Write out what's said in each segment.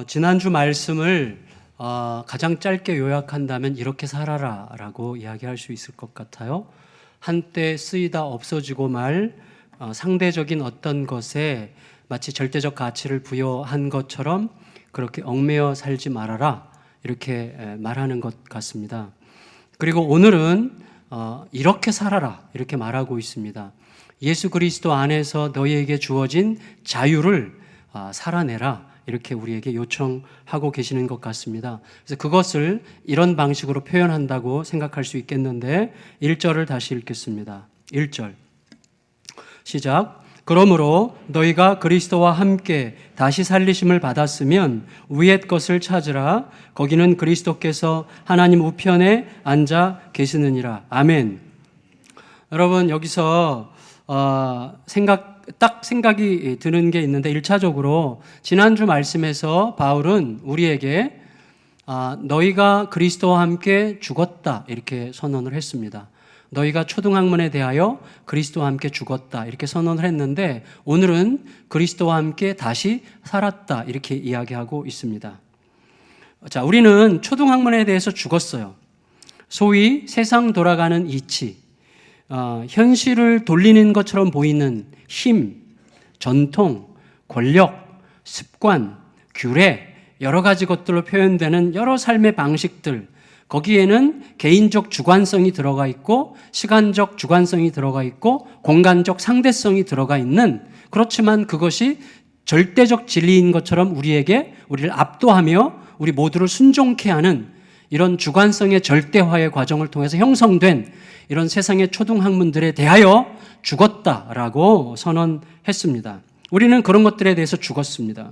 지난주 말씀을 가장 짧게 요약한다면 이렇게 살아라 라고 이야기할 수 있을 것 같아요. 한때 쓰이다 없어지고 말 상대적인 어떤 것에 마치 절대적 가치를 부여한 것처럼 그렇게 얽매여 살지 말아라 이렇게 말하는 것 같습니다. 그리고 오늘은 이렇게 살아라 이렇게 말하고 있습니다. 예수 그리스도 안에서 너희에게 주어진 자유를 살아내라 이렇게 우리에게 요청하고 계시는 것 같습니다. 그래서 그것을 이런 방식으로 표현한다고 생각할 수 있겠는데 1절을 다시 읽겠습니다. 1절 시작. 그러므로 너희가 그리스도와 함께 다시 살리심을 받았으면 위의 것을 찾으라. 거기는 그리스도께서 하나님 우편에 앉아 계시느니라. 아멘. 여러분 여기서 생각이 드는 게 있는데 1차적으로 지난주 말씀에서 바울은 우리에게 너희가 그리스도와 함께 죽었다 이렇게 선언을 했습니다. 너희가 초등학문에 대하여 그리스도와 함께 죽었다 이렇게 선언을 했는데 오늘은 그리스도와 함께 다시 살았다 이렇게 이야기하고 있습니다. 자, 우리는 초등학문에 대해서 죽었어요. 소위 세상 돌아가는 이치, 현실을 돌리는 것처럼 보이는 힘, 전통, 권력, 습관, 규례 여러 가지 것들로 표현되는 여러 삶의 방식들 거기에는 개인적 주관성이 들어가 있고 시간적 주관성이 들어가 있고 공간적 상대성이 들어가 있는 그렇지만 그것이 절대적 진리인 것처럼 우리를 압도하며 우리 모두를 순종케 하는 이런 주관성의 절대화의 과정을 통해서 형성된 이런 세상의 초등학문들에 대하여 죽었다라고 선언했습니다. 우리는 그런 것들에 대해서 죽었습니다.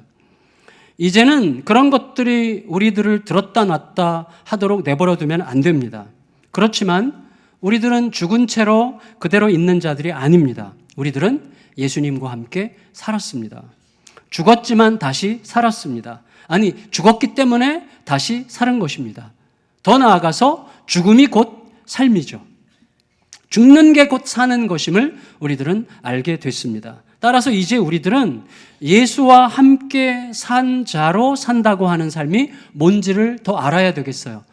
이제는 그런 것들이 우리들을 들었다 놨다 하도록 내버려 두면 안 됩니다. 그렇지만 우리들은 죽은 채로 그대로 있는 자들이 아닙니다. 우리들은 예수님과 함께 살았습니다. 죽었지만 다시 살았습니다. 아니, 죽었기 때문에 다시 사는 것입니다. 더 나아가서 죽음이 곧 삶이죠. 죽는 게 곧 사는 것임을 우리들은 알게 됐습니다. 따라서 이제 우리들은 예수와 함께 산 자로 산다고 하는 삶이 뭔지를 더 알아야 되겠어요.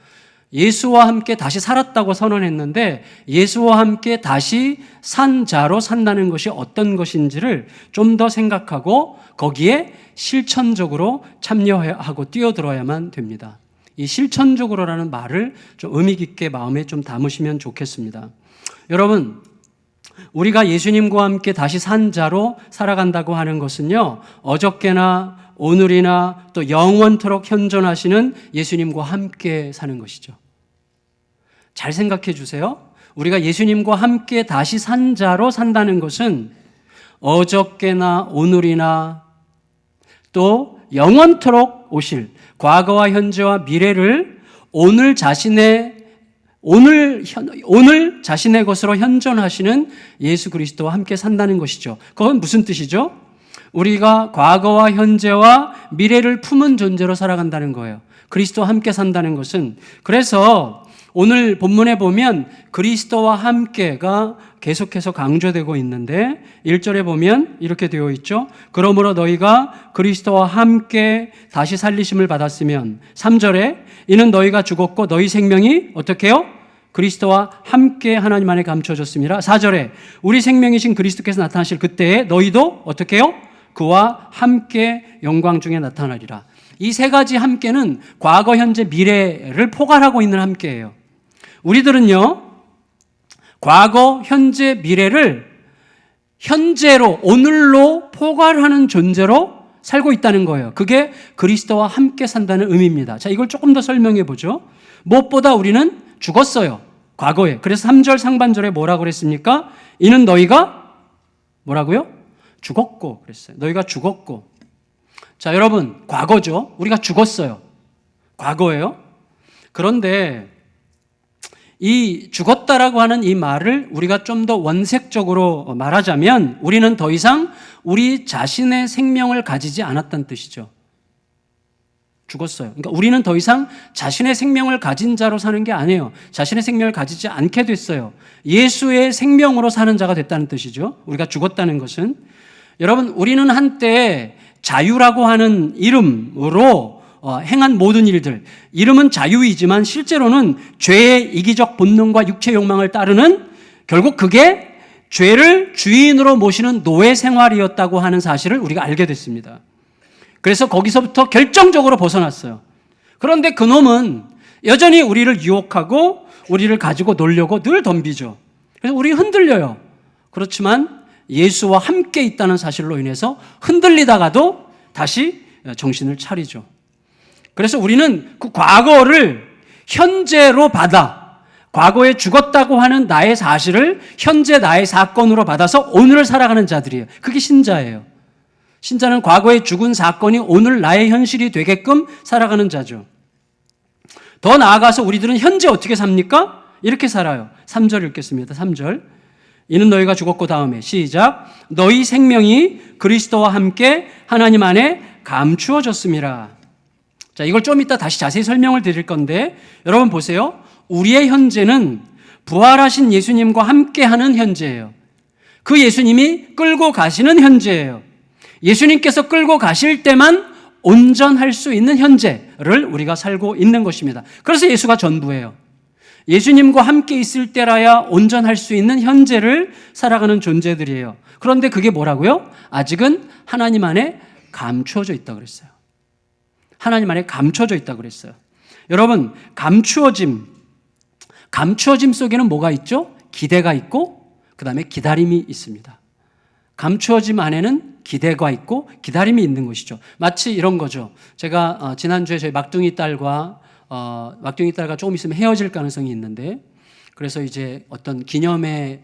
예수와 함께 다시 살았다고 선언했는데 예수와 함께 다시 산 자로 산다는 것이 어떤 것인지를 좀 더 생각하고 거기에 실천적으로 참여하고 뛰어들어야만 됩니다. 이 실천적으로라는 말을 좀 의미 깊게 마음에 좀 담으시면 좋겠습니다. 여러분, 우리가 예수님과 함께 다시 산 자로 살아간다고 하는 것은요, 어저께나 오늘이나 또 영원토록 현존하시는 예수님과 함께 사는 것이죠. 잘 생각해 주세요. 우리가 예수님과 함께 다시 산 자로 산다는 것은 어저께나 오늘이나 또 영원토록 오실 과거와 현재와 미래를 오늘 자신의 것으로 현존하시는 예수 그리스도와 함께 산다는 것이죠. 그건 무슨 뜻이죠? 우리가 과거와 현재와 미래를 품은 존재로 살아간다는 거예요. 그리스도와 함께 산다는 것은. 그래서 오늘 본문에 보면 그리스도와 함께가 계속해서 강조되고 있는데 1절에 보면 이렇게 되어 있죠. 그러므로 너희가 그리스도와 함께 다시 살리심을 받았으면 3절에 이는 너희가 죽었고 너희 생명이 어떻게 해요? 그리스도와 함께 하나님 안에 감춰졌습니다. 4절에 우리 생명이신 그리스도께서 나타나실 그때에 너희도 어떻게 해요? 그와 함께 영광 중에 나타나리라. 이 세 가지 함께는 과거, 현재, 미래를 포괄하고 있는 함께예요. 우리들은요, 과거, 현재, 미래를 현재로, 오늘로 포괄하는 존재로 살고 있다는 거예요. 그게 그리스도와 함께 산다는 의미입니다. 자, 이걸 조금 더 설명해 보죠. 무엇보다 우리는 죽었어요. 과거에. 그래서 3절 상반절에 뭐라고 그랬습니까? 이는 너희가 뭐라고요? 죽었고 그랬어요. 너희가 죽었고. 자, 여러분, 과거죠. 우리가 죽었어요. 과거예요. 그런데 이 죽었다라고 하는 이 말을 우리가 좀 더 원색적으로 말하자면 우리는 더 이상 우리 자신의 생명을 가지지 않았다는 뜻이죠. 죽었어요. 그러니까 우리는 더 이상 자신의 생명을 가진 자로 사는 게 아니에요. 자신의 생명을 가지지 않게 됐어요. 예수의 생명으로 사는 자가 됐다는 뜻이죠. 우리가 죽었다는 것은. 여러분, 우리는 한때 자유라고 하는 이름으로 행한 모든 일들, 이름은 자유이지만 실제로는 죄의 이기적 본능과 육체 욕망을 따르는, 결국 그게 죄를 주인으로 모시는 노예 생활이었다고 하는 사실을 우리가 알게 됐습니다. 그래서 거기서부터 결정적으로 벗어났어요. 그런데 그놈은 여전히 우리를 유혹하고 우리를 가지고 놀려고 늘 덤비죠. 그래서 우리 흔들려요. 그렇지만 예수와 함께 있다는 사실로 인해서 흔들리다가도 다시 정신을 차리죠. 그래서 우리는 그 과거를 현재로 받아, 과거에 죽었다고 하는 나의 사실을 현재 나의 사건으로 받아서 오늘을 살아가는 자들이에요. 그게 신자예요. 신자는 과거에 죽은 사건이 오늘 나의 현실이 되게끔 살아가는 자죠. 더 나아가서 우리들은 현재 어떻게 삽니까? 이렇게 살아요. 3절 읽겠습니다. 3절. 이는 너희가 죽었고, 다음에 시작. 너희 생명이 그리스도와 함께 하나님 안에 감추어졌음이라. 자, 이걸 좀 이따 다시 자세히 설명을 드릴 건데, 여러분 보세요. 우리의 현재는 부활하신 예수님과 함께하는 현재예요. 그 예수님이 끌고 가시는 현재예요. 예수님께서 끌고 가실 때만 온전할 수 있는 현재를 우리가 살고 있는 것입니다. 그래서 예수가 전부예요. 예수님과 함께 있을 때라야 온전할 수 있는 현재를 살아가는 존재들이에요. 그런데 그게 뭐라고요? 아직은 하나님 안에 감추어져 있다고 그랬어요. 하나님 안에 감춰져 있다고 그랬어요. 여러분, 감추어짐 속에는 뭐가 있죠? 기대가 있고 그 다음에 기다림이 있습니다. 감추어짐 안에는 기대가 있고 기다림이 있는 것이죠. 마치 이런 거죠. 제가 지난주에 저희 막둥이 딸과 조금 있으면 헤어질 가능성이 있는데, 그래서 이제 어떤 기념을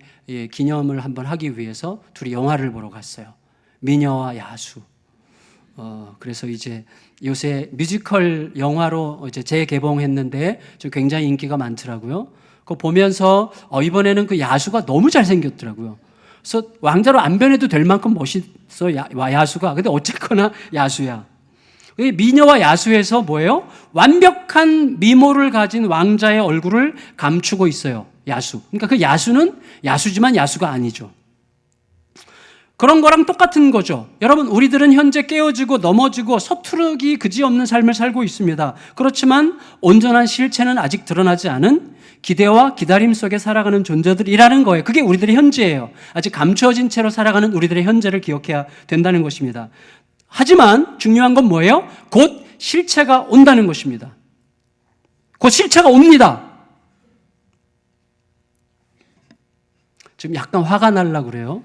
한번 하기 위해서 둘이 영화를 보러 갔어요. 미녀와 야수. 그래서 이제 요새 뮤지컬 영화로 이제 재개봉했는데 좀 굉장히 인기가 많더라고요. 그거 보면서 이번에는 그 야수가 너무 잘생겼더라고요. 그래서 왕자로 안 변해도 될 만큼 멋있어, 야수가. 근데 어쨌거나 야수야. 미녀와 야수에서 뭐예요? 완벽한 미모를 가진 왕자의 얼굴을 감추고 있어요. 야수. 그러니까 그 야수는 야수지만 야수가 아니죠. 그런 거랑 똑같은 거죠. 여러분, 우리들은 현재 깨어지고 넘어지고 서투르기 그지없는 삶을 살고 있습니다. 그렇지만 온전한 실체는 아직 드러나지 않은 기대와 기다림 속에 살아가는 존재들이라는 거예요. 그게 우리들의 현재예요. 아직 감추어진 채로 살아가는 우리들의 현재를 기억해야 된다는 것입니다. 하지만 중요한 건 뭐예요? 곧 실체가 온다는 것입니다. 곧 실체가 옵니다. 지금 약간 화가 날라 그래요.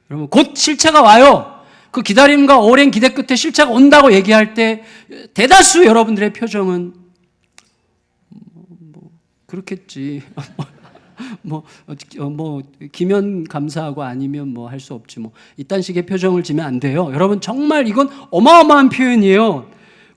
여러분, 곧 실체가 와요. 그 기다림과 오랜 기대 끝에 실체가 온다고 얘기할 때 대다수 여러분들의 표정은 그렇겠지. 기면 감사하고 아니면 뭐 할 수 없지 뭐. 이딴 식의 표정을 지면 안 돼요. 여러분, 정말 이건 어마어마한 표현이에요.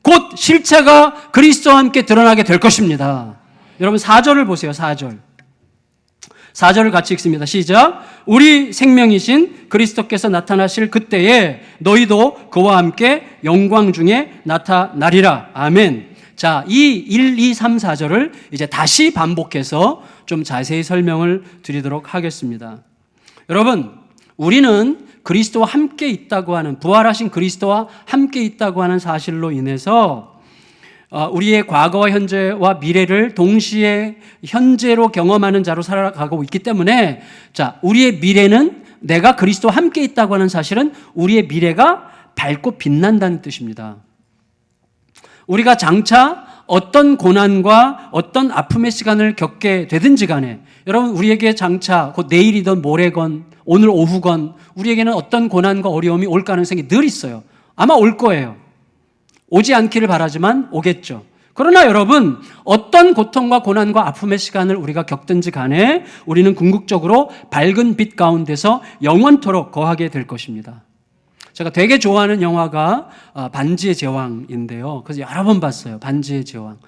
곧 실체가 그리스도와 함께 드러나게 될 것입니다. 여러분, 4절을 보세요. 4절을 같이 읽습니다. 시작. 우리 생명이신 그리스도께서 나타나실 그때에 너희도 그와 함께 영광 중에 나타나리라. 아멘. 자, 이 1, 2, 3, 4절을 이제 다시 반복해서 좀 자세히 설명을 드리도록 하겠습니다. 여러분, 우리는 그리스도와 함께 있다고 하는, 부활하신 그리스도와 함께 있다고 하는 사실로 인해서 우리의 과거와 현재와 미래를 동시에 현재로 경험하는 자로 살아가고 있기 때문에, 자, 우리의 미래는, 내가 그리스도와 함께 있다고 하는 사실은 우리의 미래가 밝고 빛난다는 뜻입니다. 우리가 장차 어떤 고난과 어떤 아픔의 시간을 겪게 되든지 간에, 여러분, 우리에게 장차 곧 내일이든 모레건 오늘 오후건 우리에게는 어떤 고난과 어려움이 올 가능성이 늘 있어요. 아마 올 거예요. 오지 않기를 바라지만 오겠죠. 그러나 여러분, 어떤 고통과 고난과 아픔의 시간을 우리가 겪든지 간에 우리는 궁극적으로 밝은 빛 가운데서 영원토록 거하게 될 것입니다. 제가 되게 좋아하는 영화가 반지의 제왕인데요. 그래서 여러 번 봤어요. 반지의 제왕.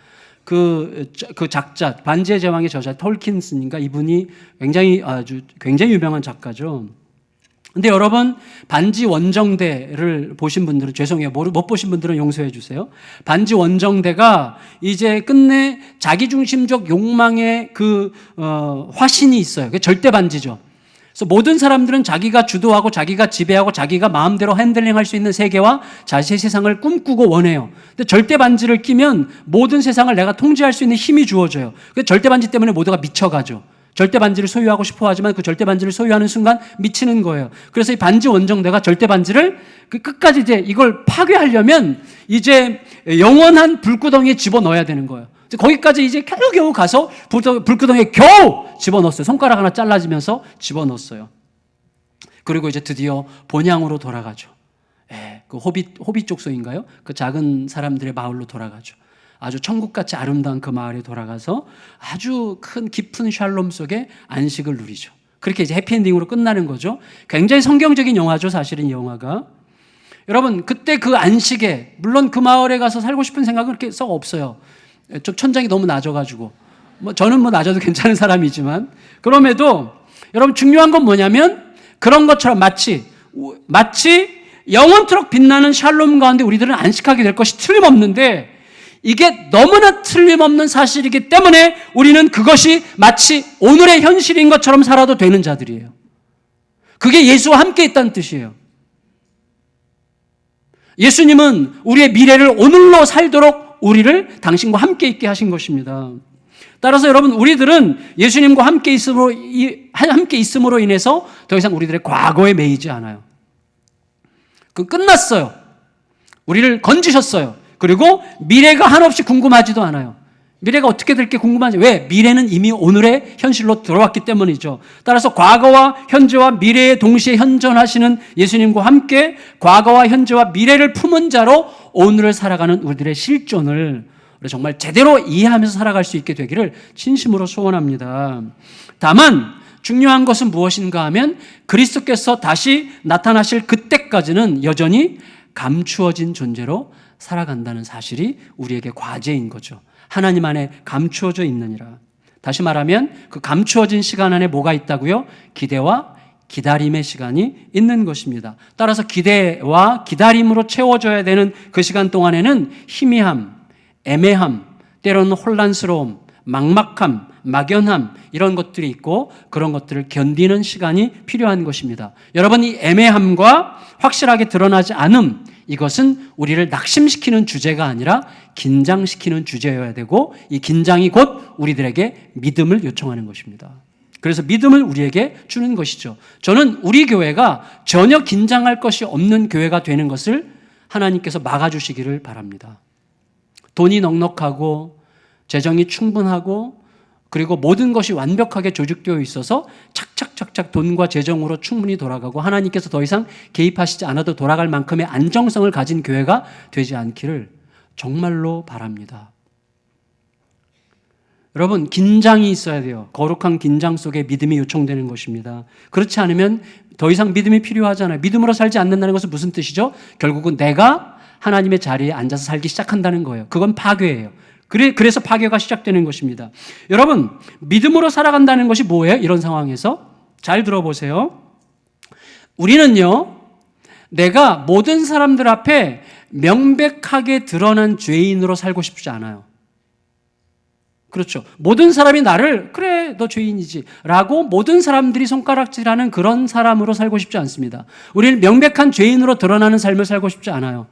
그 작자, 반지의 제왕의 저자 톨킨슨인가, 이분이 굉장히 유명한 작가죠. 근데 여러분, 반지 원정대를 보신 분들은, 죄송해요, 못 보신 분들은 용서해 주세요. 반지 원정대가 이제 끝내 자기중심적 욕망의 화신이 있어요. 그게 절대 반지죠. 그래서 모든 사람들은 자기가 주도하고 자기가 지배하고 자기가 마음대로 핸들링할 수 있는 세계와 자신의 세상을 꿈꾸고 원해요. 근데 절대 반지를 끼면 모든 세상을 내가 통제할 수 있는 힘이 주어져요. 그 절대 반지 때문에 모두가 미쳐가죠. 절대 반지를 소유하고 싶어 하지만 그 절대 반지를 소유하는 순간 미치는 거예요. 그래서 이 반지 원정대가 절대 반지를 끝까지 이제 이걸 파괴하려면 이제 영원한 불구덩이에 집어넣어야 되는 거예요. 거기까지 이제 겨우겨우 가서 불구덩이에 겨우 집어넣었어요. 손가락 하나 잘라지면서 집어넣었어요. 그리고 이제 드디어 본향으로 돌아가죠. 그 호빗 족속인가요? 그 작은 사람들의 마을로 돌아가죠. 아주 천국같이 아름다운 그 마을에 돌아가서 아주 큰 깊은 샬롬 속에 안식을 누리죠. 그렇게 이제 해피엔딩으로 끝나는 거죠. 굉장히 성경적인 영화죠, 사실은 이 영화가. 여러분, 그때 그 안식에, 물론 그 마을에 가서 살고 싶은 생각은 그렇게 썩 없어요. 좀 천장이 너무 낮아가지고. 저는 낮아도 괜찮은 사람이지만. 그럼에도 여러분 중요한 건 뭐냐면 그런 것처럼 마치 영원토록 빛나는 샬롬 가운데 우리들은 안식하게 될 것이 틀림없는데 이게 너무나 틀림없는 사실이기 때문에 우리는 그것이 마치 오늘의 현실인 것처럼 살아도 되는 자들이에요. 그게 예수와 함께 있다는 뜻이에요. 예수님은 우리의 미래를 오늘로 살도록 우리를 당신과 함께 있게 하신 것입니다. 따라서 여러분, 우리들은 예수님과 함께 있음으로 인해서 더 이상 우리들의 과거에 매이지 않아요. 그 끝났어요. 우리를 건지셨어요. 그리고 미래가 한없이 궁금하지도 않아요. 미래가 어떻게 될게 궁금하지. 왜? 미래는 이미 오늘의 현실로 들어왔기 때문이죠. 따라서 과거와 현재와 미래에 동시에 현존하시는 예수님과 함께 과거와 현재와 미래를 품은 자로 오늘을 살아가는 우리들의 실존을 정말 제대로 이해하면서 살아갈 수 있게 되기를 진심으로 소원합니다. 다만 중요한 것은 무엇인가 하면 그리스도께서 다시 나타나실 그때까지는 여전히 감추어진 존재로 살아간다는 사실이 우리에게 과제인 거죠. 하나님 안에 감추어져 있느니라. 다시 말하면 그 감추어진 시간 안에 뭐가 있다고요? 기대와 기다림의 시간이 있는 것입니다. 따라서 기대와 기다림으로 채워져야 되는 그 시간 동안에는 희미함, 애매함, 때로는 혼란스러움, 막막함, 막연함 이런 것들이 있고 그런 것들을 견디는 시간이 필요한 것입니다. 여러분, 이 애매함과 확실하게 드러나지 않음, 이것은 우리를 낙심시키는 주제가 아니라 긴장시키는 주제여야 되고 이 긴장이 곧 우리들에게 믿음을 요청하는 것입니다. 그래서 믿음을 우리에게 주는 것이죠. 저는 우리 교회가 전혀 긴장할 것이 없는 교회가 되는 것을 하나님께서 막아주시기를 바랍니다. 돈이 넉넉하고 재정이 충분하고 그리고 모든 것이 완벽하게 조직되어 있어서 착착착착 돈과 재정으로 충분히 돌아가고 하나님께서 더 이상 개입하시지 않아도 돌아갈 만큼의 안정성을 가진 교회가 되지 않기를 정말로 바랍니다. 여러분, 긴장이 있어야 돼요. 거룩한 긴장 속에 믿음이 요청되는 것입니다. 그렇지 않으면 더 이상 믿음이 필요하잖아요. 믿음으로 살지 않는다는 것은 무슨 뜻이죠? 결국은 내가 하나님의 자리에 앉아서 살기 시작한다는 거예요. 그건 파괴예요. 그래서 파괴가 시작되는 것입니다. 여러분, 믿음으로 살아간다는 것이 뭐예요? 이런 상황에서 잘 들어보세요. 우리는요, 내가 모든 사람들 앞에 명백하게 드러난 죄인으로 살고 싶지 않아요. 그렇죠. 모든 사람이 나를 그래 너 죄인이지 라고 모든 사람들이 손가락질하는 그런 사람으로 살고 싶지 않습니다. 우리는 명백한 죄인으로 드러나는 삶을 살고 싶지 않아요.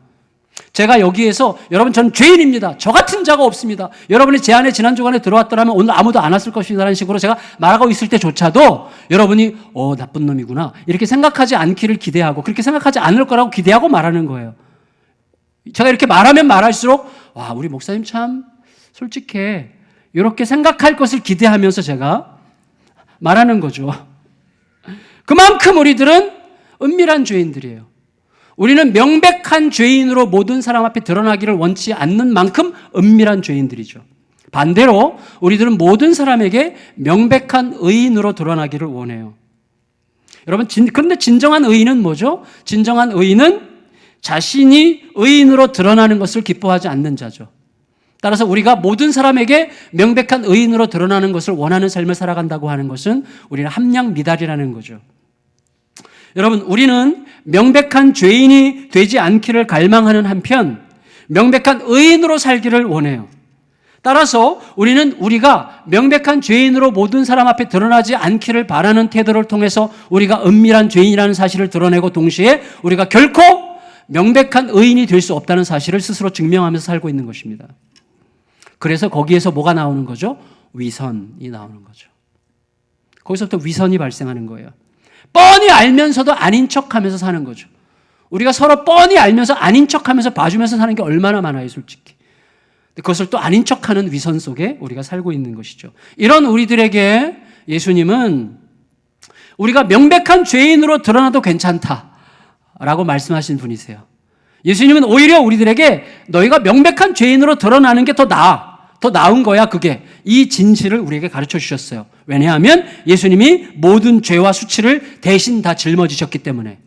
제가 여기에서 여러분 저는 죄인입니다. 저 같은 자가 없습니다. 여러분이 제 안에 지난 주간에 들어왔더라면 오늘 아무도 안 왔을 것이라는 식으로 제가 말하고 있을 때조차도 여러분이 나쁜 놈이구나 이렇게 생각하지 않기를 기대하고 그렇게 생각하지 않을 거라고 기대하고 말하는 거예요. 제가 이렇게 말하면 말할수록 와 우리 목사님 참 솔직해 이렇게 생각할 것을 기대하면서 제가 말하는 거죠. 그만큼 우리들은 은밀한 죄인들이에요. 우리는 명백한 죄인으로 모든 사람 앞에 드러나기를 원치 않는 만큼 은밀한 죄인들이죠. 반대로 우리들은 모든 사람에게 명백한 의인으로 드러나기를 원해요. 여러분, 그런데 진정한 의인은 뭐죠? 진정한 의인은 자신이 의인으로 드러나는 것을 기뻐하지 않는 자죠. 따라서 우리가 모든 사람에게 명백한 의인으로 드러나는 것을 원하는 삶을 살아간다고 하는 것은 우리는 함량미달이라는 거죠. 여러분, 우리는 명백한 죄인이 되지 않기를 갈망하는 한편 명백한 의인으로 살기를 원해요. 따라서 우리는 우리가 명백한 죄인으로 모든 사람 앞에 드러나지 않기를 바라는 태도를 통해서 우리가 은밀한 죄인이라는 사실을 드러내고 동시에 우리가 결코 명백한 의인이 될 수 없다는 사실을 스스로 증명하면서 살고 있는 것입니다. 그래서 거기에서 뭐가 나오는 거죠? 위선이 나오는 거죠. 거기서부터 위선이 발생하는 거예요. 뻔히 알면서도 아닌 척하면서 사는 거죠. 우리가 서로 뻔히 알면서 아닌 척하면서 봐주면서 사는 게 얼마나 많아요, 솔직히. 그것을 또 아닌 척하는 위선 속에 우리가 살고 있는 것이죠. 이런 우리들에게 예수님은 우리가 명백한 죄인으로 드러나도 괜찮다라고 말씀하신 분이세요. 예수님은 오히려 우리들에게 너희가 명백한 죄인으로 드러나는 게 더 나은 거야, 그게. 이 진실을 우리에게 가르쳐 주셨어요. 왜냐하면 예수님이 모든 죄와 수치를 대신 다 짊어지셨기 때문에.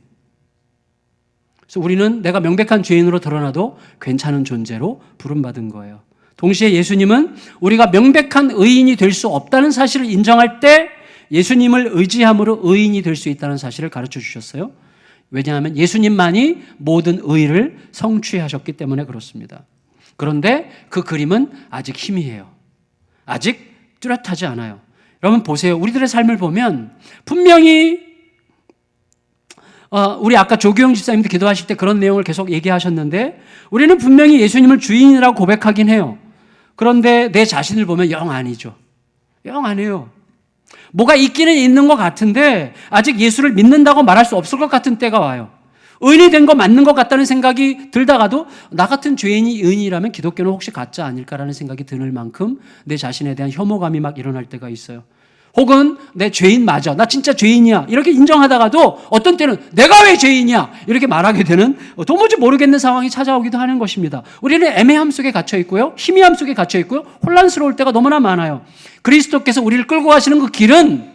그래서 우리는 내가 명백한 죄인으로 드러나도 괜찮은 존재로 부름받은 거예요. 동시에 예수님은 우리가 명백한 의인이 될 수 없다는 사실을 인정할 때 예수님을 의지함으로 의인이 될 수 있다는 사실을 가르쳐 주셨어요. 왜냐하면 예수님만이 모든 의를 성취하셨기 때문에 그렇습니다. 그런데 그 그림은 아직 희미해요. 아직 뚜렷하지 않아요. 여러분 보세요. 우리들의 삶을 보면 분명히 우리 아까 조규영 집사님도 기도하실 때 그런 내용을 계속 얘기하셨는데 우리는 분명히 예수님을 주인이라고 고백하긴 해요. 그런데 내 자신을 보면 영 아니죠. 영 아니에요. 뭐가 있기는 있는 것 같은데 아직 예수를 믿는다고 말할 수 없을 것 같은 때가 와요. 의인이 된 거 맞는 것 같다는 생각이 들다가도 나 같은 죄인이 의인이라면 기독교는 혹시 가짜 아닐까라는 생각이 드는 만큼 내 자신에 대한 혐오감이 막 일어날 때가 있어요. 혹은 내 죄인 맞아. 나 진짜 죄인이야. 이렇게 인정하다가도 어떤 때는 내가 왜 죄인이야. 이렇게 말하게 되는 도무지 모르겠는 상황이 찾아오기도 하는 것입니다. 우리는 애매함 속에 갇혀 있고요. 희미함 속에 갇혀 있고요. 혼란스러울 때가 너무나 많아요. 그리스도께서 우리를 끌고 가시는 그 길은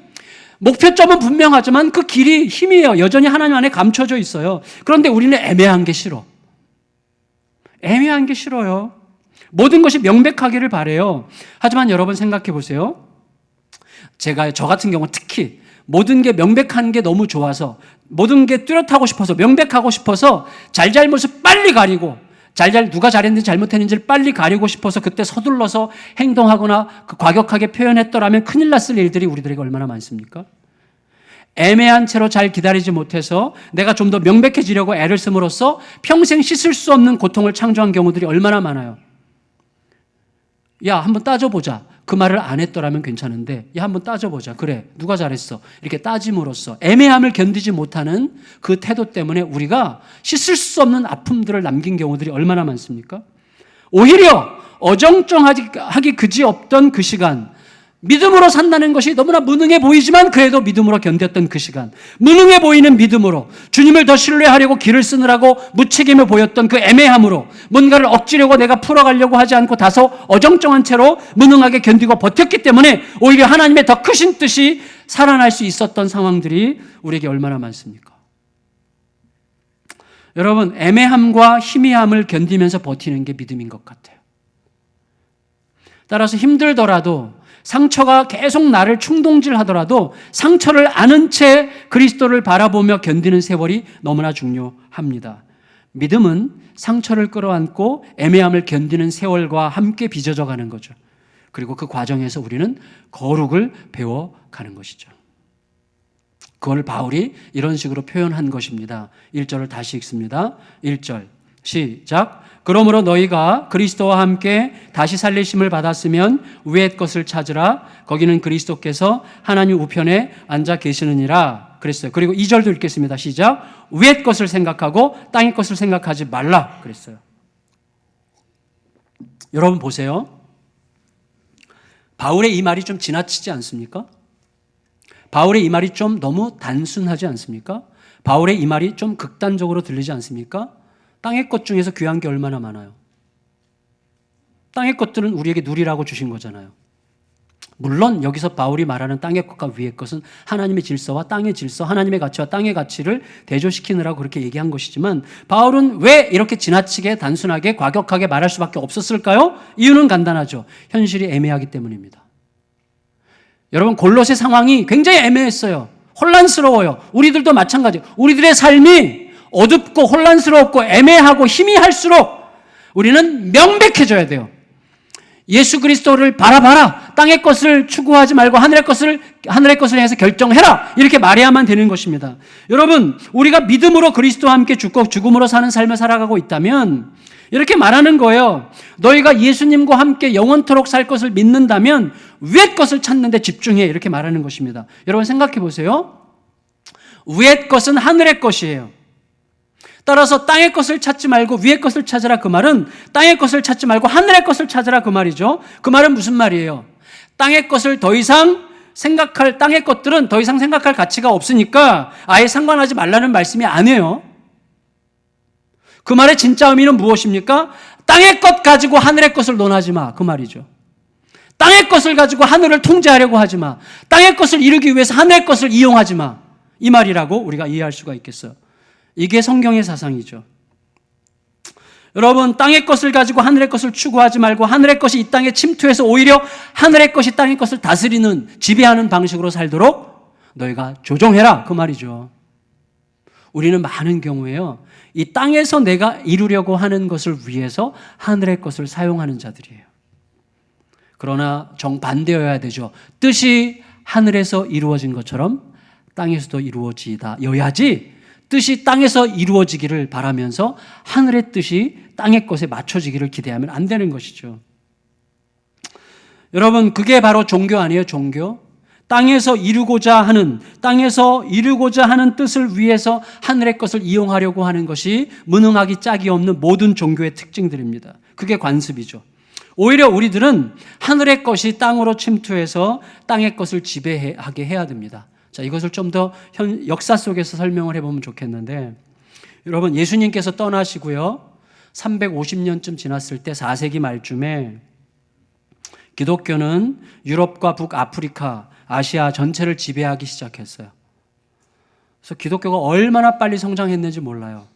목표점은 분명하지만 그 길이 희미해요. 여전히 하나님 안에 감춰져 있어요. 그런데 우리는 애매한 게 싫어. 애매한 게 싫어요. 모든 것이 명백하기를 바라요. 하지만 여러분 생각해 보세요. 저 같은 경우 특히 모든 게 명백한 게 너무 좋아서 모든 게 뚜렷하고 싶어서 명백하고 싶어서 잘잘못을 빨리 가리고 누가 잘했는지 잘못했는지를 빨리 가리고 싶어서 그때 서둘러서 행동하거나 과격하게 표현했더라면 큰일 났을 일들이 우리들에게 얼마나 많습니까? 애매한 채로 잘 기다리지 못해서 내가 좀 더 명백해지려고 애를 씀으로써 평생 씻을 수 없는 고통을 창조한 경우들이 얼마나 많아요. 야, 한번 따져보자. 그 말을 안 했더라면 괜찮은데 야, 한번 따져보자. 그래, 누가 잘했어. 이렇게 따짐으로써 애매함을 견디지 못하는 그 태도 때문에 우리가 씻을 수 없는 아픔들을 남긴 경우들이 얼마나 많습니까? 오히려 어정쩡하기 그지없던 그 시간, 믿음으로 산다는 것이 너무나 무능해 보이지만 그래도 믿음으로 견뎠던 그 시간, 무능해 보이는 믿음으로 주님을 더 신뢰하려고 길을 쓰느라고 무책임해 보였던 그 애매함으로 뭔가를 억지려고 내가 풀어가려고 하지 않고 다소 어정쩡한 채로 무능하게 견디고 버텼기 때문에 오히려 하나님의 더 크신 뜻이 살아날 수 있었던 상황들이 우리에게 얼마나 많습니까? 여러분, 애매함과 희미함을 견디면서 버티는 게 믿음인 것 같아요. 따라서 힘들더라도 상처가 계속 나를 충동질하더라도 상처를 아는 채 그리스도를 바라보며 견디는 세월이 너무나 중요합니다. 믿음은 상처를 끌어안고 애매함을 견디는 세월과 함께 빚어져 가는 거죠. 그리고 그 과정에서 우리는 거룩을 배워가는 것이죠. 그걸 바울이 이런 식으로 표현한 것입니다. 1절을 다시 읽습니다. 1절 시작. 그러므로 너희가 그리스도와 함께 다시 살리심을 받았으면 위의 것을 찾으라. 거기는 그리스도께서 하나님 우편에 앉아 계시느니라 그랬어요. 그리고 2절도 읽겠습니다. 시작. 위의 것을 생각하고 땅의 것을 생각하지 말라 그랬어요. 여러분 보세요. 바울의 이 말이 좀 지나치지 않습니까? 바울의 이 말이 좀 너무 단순하지 않습니까? 바울의 이 말이 좀 극단적으로 들리지 않습니까? 땅의 것 중에서 귀한 게 얼마나 많아요. 땅의 것들은 우리에게 누리라고 주신 거잖아요. 물론 여기서 바울이 말하는 땅의 것과 위의 것은 하나님의 질서와 땅의 질서, 하나님의 가치와 땅의 가치를 대조시키느라고 그렇게 얘기한 것이지만 바울은 왜 이렇게 지나치게 단순하게 과격하게 말할 수밖에 없었을까요? 이유는 간단하죠. 현실이 애매하기 때문입니다. 여러분, 골로새 상황이 굉장히 애매했어요. 혼란스러워요. 우리들도 마찬가지예요. 우리들의 삶이 어둡고 혼란스럽고 애매하고 희미할수록 우리는 명백해져야 돼요. 예수 그리스도를 바라봐라. 땅의 것을 추구하지 말고 하늘의 것을 향해서 결정해라. 이렇게 말해야만 되는 것입니다. 여러분, 우리가 믿음으로 그리스도와 함께 죽고 죽음으로 사는 삶을 살아가고 있다면 이렇게 말하는 거예요. 너희가 예수님과 함께 영원토록 살 것을 믿는다면 위의 것을 찾는 데 집중해. 이렇게 말하는 것입니다. 여러분 생각해 보세요. 위의 것은 하늘의 것이에요. 따라서 땅의 것을 찾지 말고 위의 것을 찾으라 그 말은 땅의 것을 찾지 말고 하늘의 것을 찾으라 그 말이죠. 그 말은 무슨 말이에요? 땅의 것을 더 이상 땅의 것들은 더 이상 생각할 가치가 없으니까 아예 상관하지 말라는 말씀이 아니에요. 그 말의 진짜 의미는 무엇입니까? 땅의 것 가지고 하늘의 것을 논하지 마. 그 말이죠. 땅의 것을 가지고 하늘을 통제하려고 하지 마. 땅의 것을 이루기 위해서 하늘의 것을 이용하지 마. 이 말이라고 우리가 이해할 수가 있겠어요. 이게 성경의 사상이죠. 여러분, 땅의 것을 가지고 하늘의 것을 추구하지 말고 하늘의 것이 이 땅에 침투해서 오히려 하늘의 것이 땅의 것을 다스리는, 지배하는 방식으로 살도록 너희가 조정해라. 그 말이죠. 우리는 많은 경우에요, 이 땅에서 내가 이루려고 하는 것을 위해서 하늘의 것을 사용하는 자들이에요. 그러나 정반대여야 되죠. 뜻이 하늘에서 이루어진 것처럼 땅에서도 이루어지다여야지 뜻이 땅에서 이루어지기를 바라면서 하늘의 뜻이 땅의 것에 맞춰지기를 기대하면 안 되는 것이죠. 여러분, 그게 바로 종교 아니에요, 종교? 땅에서 이루고자 하는 뜻을 위해서 하늘의 것을 이용하려고 하는 것이 무능하기 짝이 없는 모든 종교의 특징들입니다. 그게 관습이죠. 오히려 우리들은 하늘의 것이 땅으로 침투해서 땅의 것을 지배하게 해야 됩니다. 자, 이것을 좀 더 역사 속에서 설명을 해보면 좋겠는데, 여러분, 예수님께서 떠나시고요 350년쯤 지났을 때 4세기 말쯤에 기독교는 유럽과 북아프리카, 아시아 전체를 지배하기 시작했어요. 그래서 기독교가 얼마나 빨리 성장했는지 몰라요.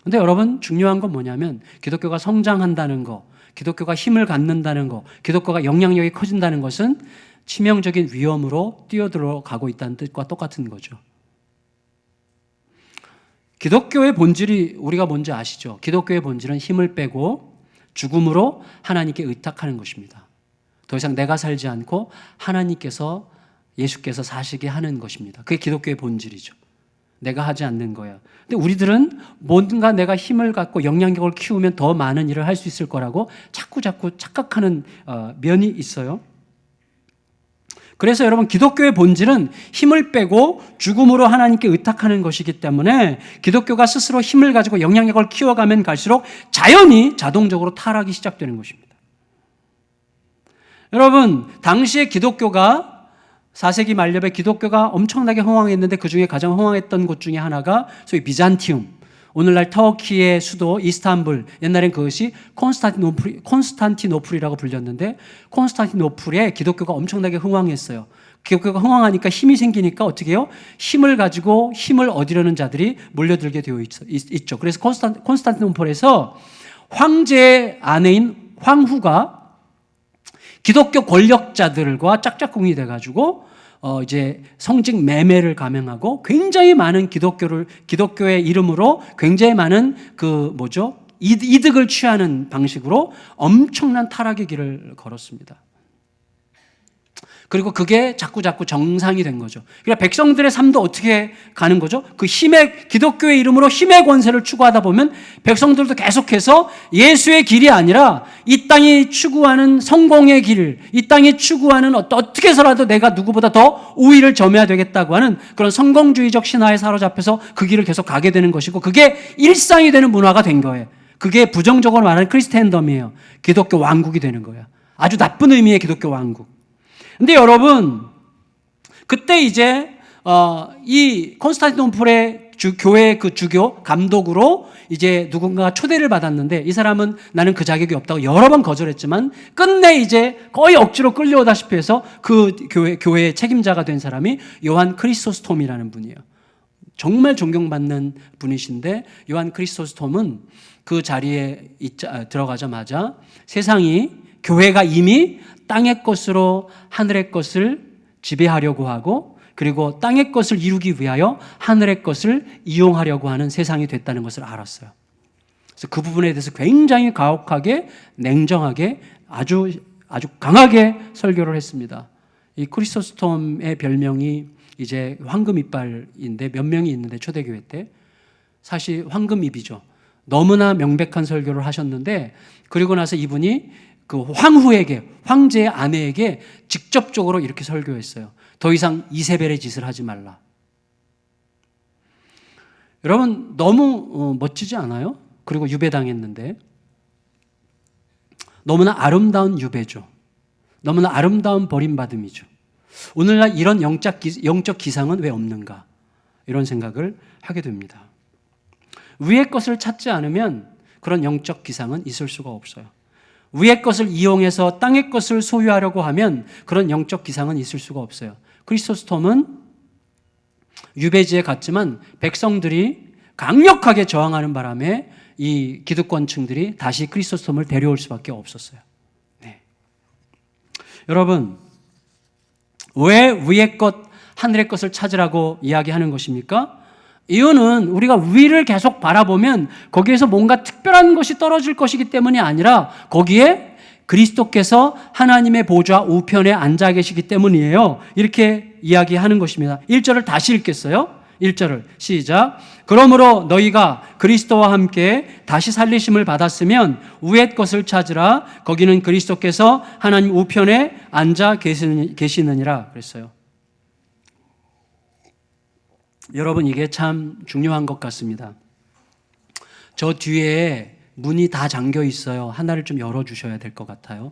근데 여러분, 중요한 건 뭐냐면 기독교가 성장한다는 거, 기독교가 힘을 갖는다는 거, 기독교가 영향력이 커진다는 것은 치명적인 위험으로 뛰어들어가고 있다는 뜻과 똑같은 거죠. 기독교의 본질이 우리가 뭔지 아시죠? 기독교의 본질은 힘을 빼고 죽음으로 하나님께 의탁하는 것입니다. 더 이상 내가 살지 않고 하나님께서, 예수께서 사시게 하는 것입니다. 그게 기독교의 본질이죠. 내가 하지 않는 거예요. 근데 우리들은 뭔가 내가 힘을 갖고 영향력을 키우면 더 많은 일을 할 수 있을 거라고 자꾸 착각하는 면이 있어요. 그래서 여러분, 기독교의 본질은 힘을 빼고 죽음으로 하나님께 의탁하는 것이기 때문에 기독교가 스스로 힘을 가지고 영향력을 키워가면 갈수록 자동적으로 타락이 시작되는 것입니다. 여러분, 당시에 기독교가 4세기 말엽에 기독교가 엄청나게 흥왕했는데 그 중에 가장 흥왕했던 곳 중에 하나가 소위 비잔티움, 오늘날 터키의 수도 이스탄불, 옛날엔 그것이 콘스탄티노플이라고 불렸는데 콘스탄티노플에 기독교가 엄청나게 흥왕했어요. 기독교가 흥왕하니까 힘이 생기니까 어떻게 해요? 힘을 가지고 힘을 얻으려는 자들이 몰려들게 되어 있죠. 그래서 콘스탄티노플에서 황제의 아내인 황후가 기독교 권력자들과 짝짝꿍이 돼가지고 이제 성직 매매를 감행하고 굉장히 많은 기독교의 이름으로 굉장히 많은 이득을 취하는 방식으로 엄청난 타락의 길을 걸었습니다. 그리고 그게 자꾸 정상이 된 거죠. 그러니까 백성들의 삶도 어떻게 가는 거죠? 기독교의 이름으로 힘의 권세를 추구하다 보면 백성들도 계속해서 예수의 길이 아니라 이 땅이 추구하는 성공의 길, 이 땅이 추구하는 어떻게 해서라도 내가 누구보다 더 우위를 점해야 되겠다고 하는 그런 성공주의적 신화에 사로잡혀서 그 길을 계속 가게 되는 것이고, 그게 일상이 되는 문화가 된 거예요. 그게 부정적으로 말하는 크리스텐덤이에요. 기독교 왕국이 되는 거예요. 아주 나쁜 의미의 기독교 왕국. 근데 여러분, 그때 이제 이 콘스탄티노플의 교회 그 주교 감독으로 이제 누군가 초대를 받았는데, 이 사람은 나는 그 자격이 없다고 여러 번 거절했지만 끝내 이제 거의 억지로 끌려오다시피 해서 그 교회의 책임자가 된 사람이 요한 크리소스톰이라는 분이에요. 정말 존경받는 분이신데, 요한 크리소스톰은 그 자리에 들어가자마자 교회가 이미 땅의 것으로 하늘의 것을 지배하려고 하고, 그리고 땅의 것을 이루기 위하여 하늘의 것을 이용하려고 하는 세상이 됐다는 것을 알았어요. 그래서 그 부분에 대해서 굉장히 가혹하게, 냉정하게, 아주 아주 강하게 설교를 했습니다. 이 크리소스톰의 별명이 이제 황금이빨인데 몇 명이 있는데 초대교회 때 사실 황금입이죠. 너무나 명백한 설교를 하셨는데 그리고 나서 이분이 그 황후에게 황제의 아내에게 직접적으로 이렇게 설교했어요. 더 이상 이세벨의 짓을 하지 말라. 여러분 너무 멋지지 않아요? 그리고 유배당했는데 너무나 아름다운 유배죠. 너무나 아름다운 버림받음이죠. 오늘날 이런 영적 기상은 왜 없는가? 이런 생각을 하게 됩니다. 위의 것을 찾지 않으면 그런 영적 기상은 있을 수가 없어요. 위의 것을 이용해서 땅의 것을 소유하려고 하면 그런 영적 기상은 있을 수가 없어요. 크리소스톰은 유배지에 갔지만 백성들이 강력하게 저항하는 바람에 이 기득권층들이 다시 크리소스톰을 데려올 수밖에 없었어요. 네. 여러분, 왜 위의 것, 하늘의 것을 찾으라고 이야기하는 것입니까? 이유는 우리가 위를 계속 바라보면 거기에서 뭔가 특별한 것이 떨어질 것이기 때문이 아니라 거기에 그리스도께서 하나님의 보좌 우편에 앉아 계시기 때문이에요. 이렇게 이야기하는 것입니다. 1절을 다시 읽겠어요. 1절을 시작. 그러므로 너희가 그리스도와 함께 다시 살리심을 받았으면 위의 것을 찾으라. 거기는 그리스도께서 하나님 우편에 앉아 계시느니라 그랬어요. 여러분 이게 참 중요한 것 같습니다. 저 뒤에 문이 다 잠겨 있어요. 하나를 좀 열어주셔야 될 것 같아요.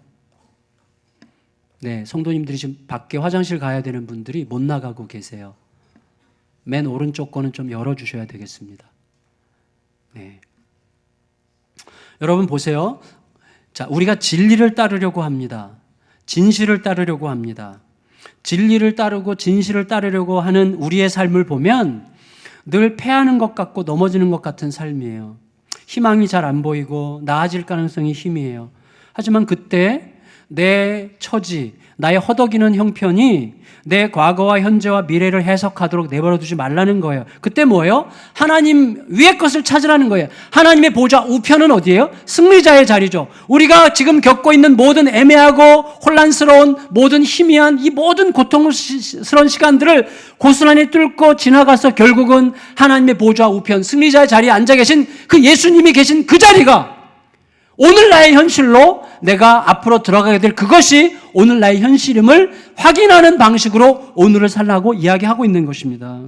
네, 성도님들이 지금 밖에 화장실 가야 되는 분들이 못 나가고 계세요. 맨 오른쪽 거는 좀 열어주셔야 되겠습니다. 네. 여러분 보세요. 자, 우리가 진리를 따르려고 합니다. 진실을 따르려고 합니다. 진리를 따르고 진실을 따르려고 하는 우리의 삶을 보면 늘 패하는 것 같고 넘어지는 것 같은 삶이에요. 희망이 잘 안 보이고 나아질 가능성이 희미해요. 하지만 그때 내 처지, 나의 허덕이는 형편이 내 과거와 현재와 미래를 해석하도록 내버려 두지 말라는 거예요. 그때 뭐예요? 하나님 위의 것을 찾으라는 거예요. 하나님의 보좌 우편은 어디예요? 승리자의 자리죠. 우리가 지금 겪고 있는 모든 애매하고 혼란스러운 모든 희미한 이 모든 고통스러운 시간들을 고스란히 뚫고 지나가서 결국은 하나님의 보좌 우편 승리자의 자리에 앉아 계신 그 예수님이 계신 그 자리가 오늘 나의 현실로 내가 앞으로 들어가게 될 그것이 오늘 나의 현실임을 확인하는 방식으로 오늘을 살라고 이야기하고 있는 것입니다.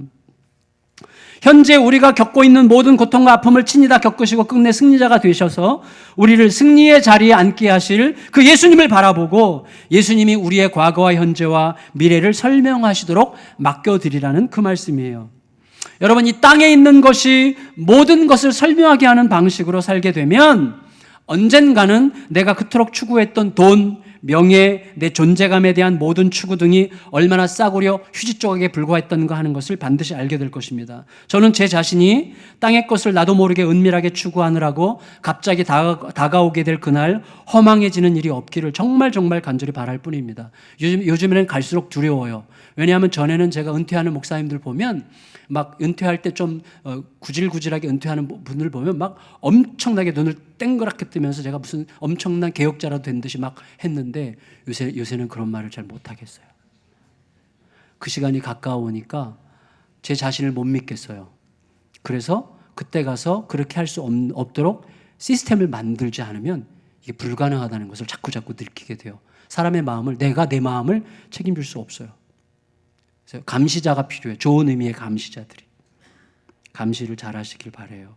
현재 우리가 겪고 있는 모든 고통과 아픔을 친히 다 겪으시고 끝내 승리자가 되셔서 우리를 승리의 자리에 앉게 하실 그 예수님을 바라보고 예수님이 우리의 과거와 현재와 미래를 설명하시도록 맡겨드리라는 그 말씀이에요. 여러분 이 땅에 있는 것이 모든 것을 설명하게 하는 방식으로 살게 되면 언젠가는 내가 그토록 추구했던 돈, 명예, 내 존재감에 대한 모든 추구 등이 얼마나 싸구려 휴지 조각에 불과했던가 하는 것을 반드시 알게 될 것입니다. 저는 제 자신이 땅의 것을 나도 모르게 은밀하게 추구하느라고 갑자기 다가오게 될 그날 허망해지는 일이 없기를 정말 간절히 바랄 뿐입니다. 요즘에는 갈수록 두려워요. 왜냐하면 전에는 제가 은퇴하는 목사님들 보면 막 은퇴할 때 좀 구질구질하게 은퇴하는 분을 보면 막 엄청나게 눈을 땡그랗게 뜨면서 제가 무슨 엄청난 개혁자라도 된 듯이 막 했는데 요새는 그런 말을 잘 못하겠어요. 그 시간이 가까우니까 제 자신을 못 믿겠어요. 그래서 그때 가서 그렇게 할 수 없도록 시스템을 만들지 않으면 이게 불가능하다는 것을 자꾸 느끼게 돼요. 사람의 마음을 내가 내 마음을 책임질 수 없어요. 그래서 감시자가 필요해요. 좋은 의미의 감시자들이. 감시를 잘 하시길 바라요.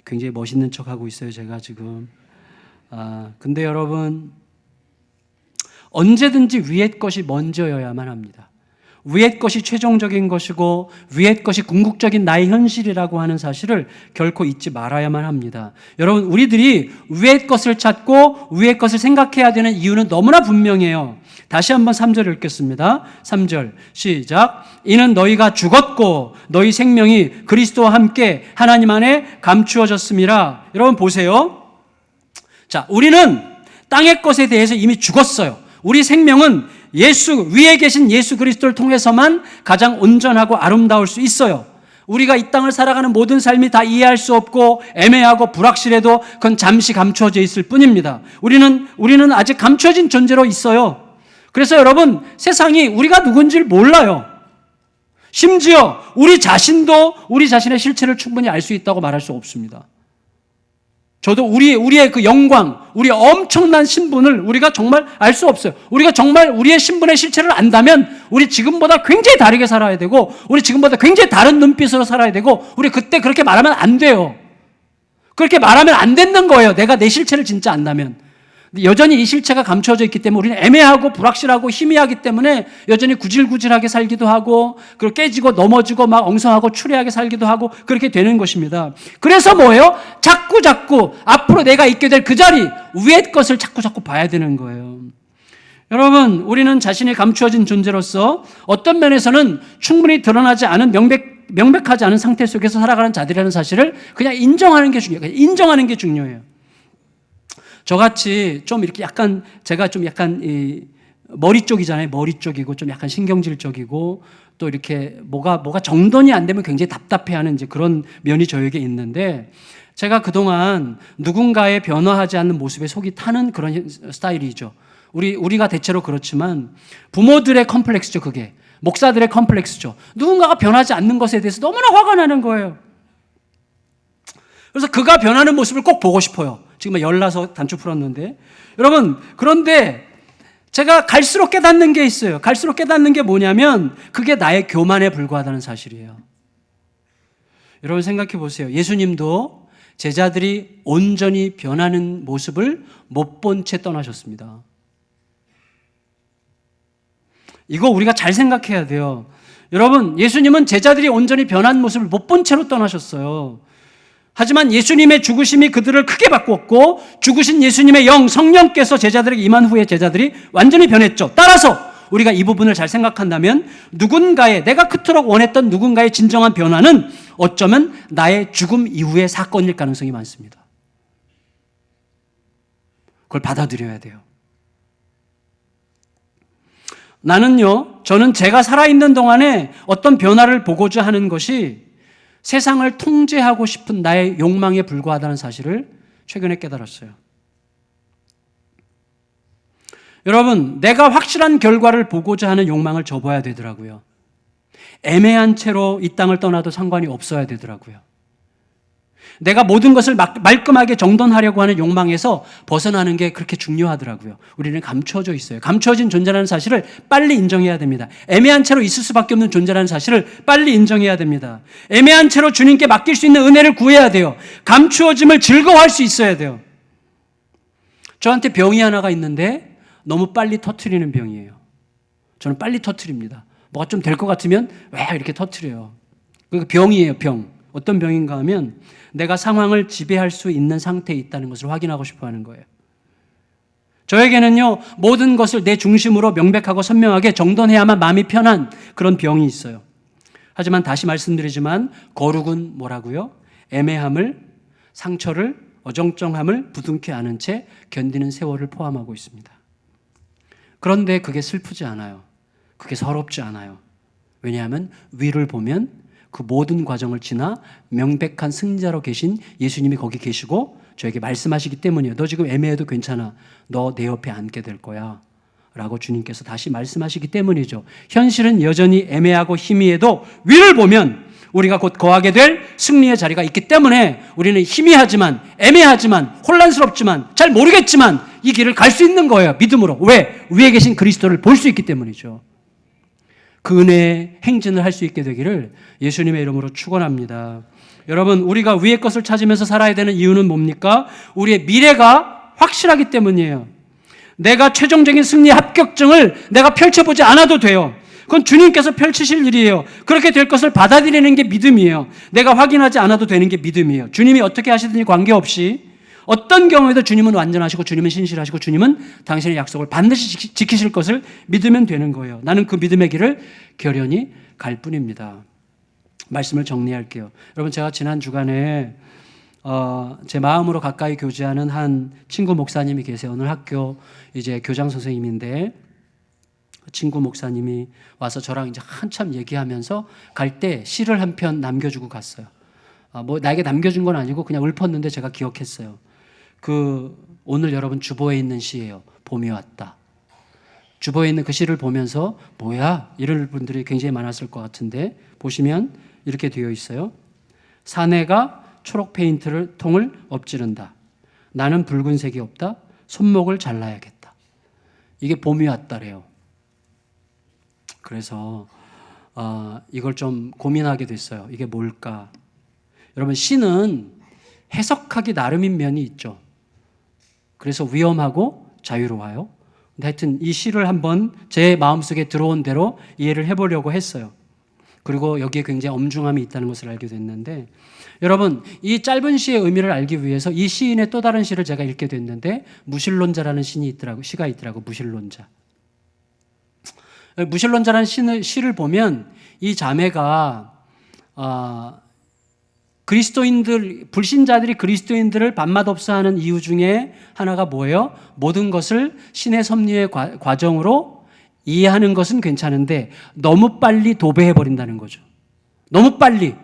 굉장히 멋있는 척하고 있어요. 제가 지금. 근데 여러분 언제든지 위의 것이 먼저여야만 합니다. 위의 것이 최종적인 것이고 위의 것이 궁극적인 나의 현실이라고 하는 사실을 결코 잊지 말아야만 합니다. 여러분 우리들이 위의 것을 찾고 위의 것을 생각해야 되는 이유는 너무나 분명해요. 다시 한번 3절 읽겠습니다. 3절 시작. 이는 너희가 죽었고 너희 생명이 그리스도와 함께 하나님 안에 감추어졌음이라. 여러분 보세요. 자, 우리는 땅의 것에 대해서 이미 죽었어요. 우리 생명은 위에 계신 예수 그리스도를 통해서만 가장 온전하고 아름다울 수 있어요. 우리가 이 땅을 살아가는 모든 삶이 다 이해할 수 없고 애매하고 불확실해도 그건 잠시 감추어져 있을 뿐입니다. 우리는 아직 감추어진 존재로 있어요. 그래서 여러분, 세상이 우리가 누군지를 몰라요. 심지어 우리 자신도 우리 자신의 실체를 충분히 알 수 있다고 말할 수 없습니다. 저도 우리의 그 영광, 우리의 엄청난 신분을 우리가 정말 알 수 없어요. 우리가 정말 우리의 신분의 실체를 안다면 우리 지금보다 굉장히 다르게 살아야 되고 우리 지금보다 굉장히 다른 눈빛으로 살아야 되고 우리 그때 그렇게 말하면 안 돼요. 그렇게 말하면 안 되는 거예요. 내가 내 실체를 진짜 안다면. 여전히 이 실체가 감춰져 있기 때문에 우리는 애매하고 불확실하고 희미하기 때문에 여전히 구질구질하게 살기도 하고 그리고 깨지고 넘어지고 막 엉성하고 추레하게 살기도 하고 그렇게 되는 것입니다. 그래서 뭐예요? 자꾸 앞으로 내가 있게 될 그 자리 위의 것을 자꾸 봐야 되는 거예요. 여러분, 우리는 자신이 감추어진 존재로서 어떤 면에서는 충분히 드러나지 않은 명백하지 않은 상태 속에서 살아가는 자들이라는 사실을 그냥 인정하는 게 중요해요. 인정하는 게 중요해요. 저같이 좀 이렇게 약간 제가 좀 약간 머리 쪽이잖아요. 머리 쪽이고 좀 약간 신경질 쪽이고 또 이렇게 뭐가 정돈이 안 되면 굉장히 답답해하는 이제 그런 면이 저에게 있는데 제가 그동안 누군가의 변화하지 않는 모습에 속이 타는 그런 스타일이죠. 우리가 대체로 그렇지만 부모들의 컴플렉스죠. 그게 목사들의 컴플렉스죠. 누군가가 변하지 않는 것에 대해서 너무나 화가 나는 거예요. 그래서 그가 변하는 모습을 꼭 보고 싶어요. 지금 열나서 단추 풀었는데. 여러분, 그런데 제가 갈수록 깨닫는 게 있어요. 갈수록 깨닫는 게 뭐냐면 그게 나의 교만에 불과하다는 사실이에요. 여러분 생각해 보세요. 예수님도 제자들이 온전히 변하는 모습을 못 본 채 떠나셨습니다. 이거 우리가 잘 생각해야 돼요. 여러분, 예수님은 제자들이 온전히 변한 모습을 못 본 채로 떠나셨어요. 하지만 예수님의 죽으심이 그들을 크게 바꿨고 죽으신 예수님의 영, 성령께서 제자들에게 임한 후에 제자들이 완전히 변했죠. 따라서 우리가 이 부분을 잘 생각한다면 내가 그토록 원했던 누군가의 진정한 변화는 어쩌면 나의 죽음 이후의 사건일 가능성이 많습니다. 그걸 받아들여야 돼요. 저는 제가 살아있는 동안에 어떤 변화를 보고자 하는 것이 세상을 통제하고 싶은 나의 욕망에 불과하다는 사실을 최근에 깨달았어요. 여러분, 내가 확실한 결과를 보고자 하는 욕망을 접어야 되더라고요. 애매한 채로 이 땅을 떠나도 상관이 없어야 되더라고요. 내가 모든 것을 말끔하게 정돈하려고 하는 욕망에서 벗어나는 게 그렇게 중요하더라고요. 우리는 감춰져 있어요. 감춰진 존재라는 사실을 빨리 인정해야 됩니다. 애매한 채로 있을 수밖에 없는 존재라는 사실을 빨리 인정해야 됩니다. 애매한 채로 주님께 맡길 수 있는 은혜를 구해야 돼요. 감추어짐을 즐거워할 수 있어야 돼요. 저한테 병이 하나가 있는데 너무 빨리 터트리는 병이에요. 저는 빨리 터트립니다. 뭐가 좀 될 것 같으면 왜 이렇게 터트려요. 그 병이에요, 병. 어떤 병인가 하면 내가 상황을 지배할 수 있는 상태에 있다는 것을 확인하고 싶어 하는 거예요. 저에게는요, 모든 것을 내 중심으로 명백하고 선명하게 정돈해야만 마음이 편한 그런 병이 있어요. 하지만 다시 말씀드리지만 거룩은 뭐라고요? 애매함을, 상처를, 어정쩡함을 부둥켜 안은 채 견디는 세월을 포함하고 있습니다. 그런데 그게 슬프지 않아요. 그게 서럽지 않아요. 왜냐하면 위를 보면 그 모든 과정을 지나 명백한 승자로 계신 예수님이 거기 계시고 저에게 말씀하시기 때문이에요. 너 지금 애매해도 괜찮아. 너 내 옆에 앉게 될 거야. 라고 주님께서 다시 말씀하시기 때문이죠. 현실은 여전히 애매하고 희미해도 위를 보면 우리가 곧 거하게 될 승리의 자리가 있기 때문에 우리는 희미하지만 애매하지만 혼란스럽지만 잘 모르겠지만 이 길을 갈 수 있는 거예요. 믿음으로. 왜? 위에 계신 그리스도를 볼 수 있기 때문이죠. 그 은혜의 행진을 할 수 있게 되기를 예수님의 이름으로 축원합니다. 여러분, 우리가 위의 것을 찾으면서 살아야 되는 이유는 뭡니까? 우리의 미래가 확실하기 때문이에요. 내가 최종적인 승리 합격증을 내가 펼쳐보지 않아도 돼요. 그건 주님께서 펼치실 일이에요. 그렇게 될 것을 받아들이는 게 믿음이에요. 내가 확인하지 않아도 되는 게 믿음이에요. 주님이 어떻게 하시든지 관계없이 어떤 경우에도 주님은 완전하시고 주님은 신실하시고 주님은 당신의 약속을 반드시 지키실 것을 믿으면 되는 거예요. 나는 그 믿음의 길을 결연히 갈 뿐입니다. 말씀을 정리할게요. 여러분, 제가 지난 주간에 제 마음으로 가까이 교제하는 한 친구 목사님이 계세요. 오늘 학교 이제 교장 선생님인데 친구 목사님이 와서 저랑 이제 한참 얘기하면서 갈 때 시를 한 편 남겨주고 갔어요. 뭐 나에게 남겨준 건 아니고 그냥 읊었는데 제가 기억했어요. 오늘 여러분 주보에 있는 시예요. 봄이 왔다. 주보에 있는 그 시를 보면서 뭐야? 이럴 분들이 굉장히 많았을 것 같은데 보시면 이렇게 되어 있어요. 사내가 초록 페인트를 통을 엎지른다. 나는 붉은색이 없다. 손목을 잘라야겠다. 이게 봄이 왔다래요. 그래서 이걸 좀 고민하게 됐어요. 이게 뭘까? 여러분 시는 해석하기 나름인 면이 있죠. 그래서 위험하고 자유로워요. 근데 하여튼 이 시를 한번 제 마음속에 들어온 대로 이해를 해보려고 했어요. 그리고 여기에 굉장히 엄중함이 있다는 것을 알게 됐는데 여러분 이 짧은 시의 의미를 알기 위해서 이 시인의 또 다른 시를 제가 읽게 됐는데 무신론자라는 시가 있더라고. 무신론자. 무신론자라는 시를 보면 이 자매가 불신자들이 그리스도인들을 밤맛 없어 하는 이유 중에 하나가 뭐예요? 모든 것을 신의 섭리의 과정으로 이해하는 것은 괜찮은데 너무 빨리 도배해버린다는 거죠. 너무 빨리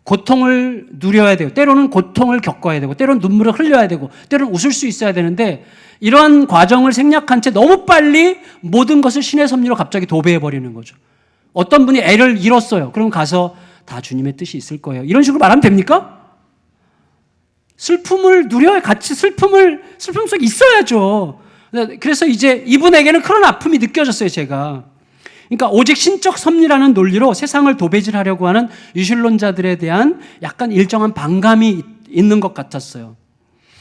고통을 누려야 돼요. 때로는 고통을 겪어야 되고 때로는 눈물을 흘려야 되고 때로는 웃을 수 있어야 되는데 이러한 과정을 생략한 채 너무 빨리 모든 것을 신의 섭리로 갑자기 도배해버리는 거죠. 어떤 분이 애를 잃었어요. 그럼 가서 다 주님의 뜻이 있을 거예요. 이런 식으로 말하면 됩니까? 슬픔을 누려야 같이 슬픔 속에 있어야죠. 그래서 이제 이분에게는 그런 아픔이 느껴졌어요, 제가. 그러니까 오직 신적 섭리라는 논리로 세상을 도배질하려고 하는 유신론자들에 대한 약간 일정한 반감이 있는 것 같았어요.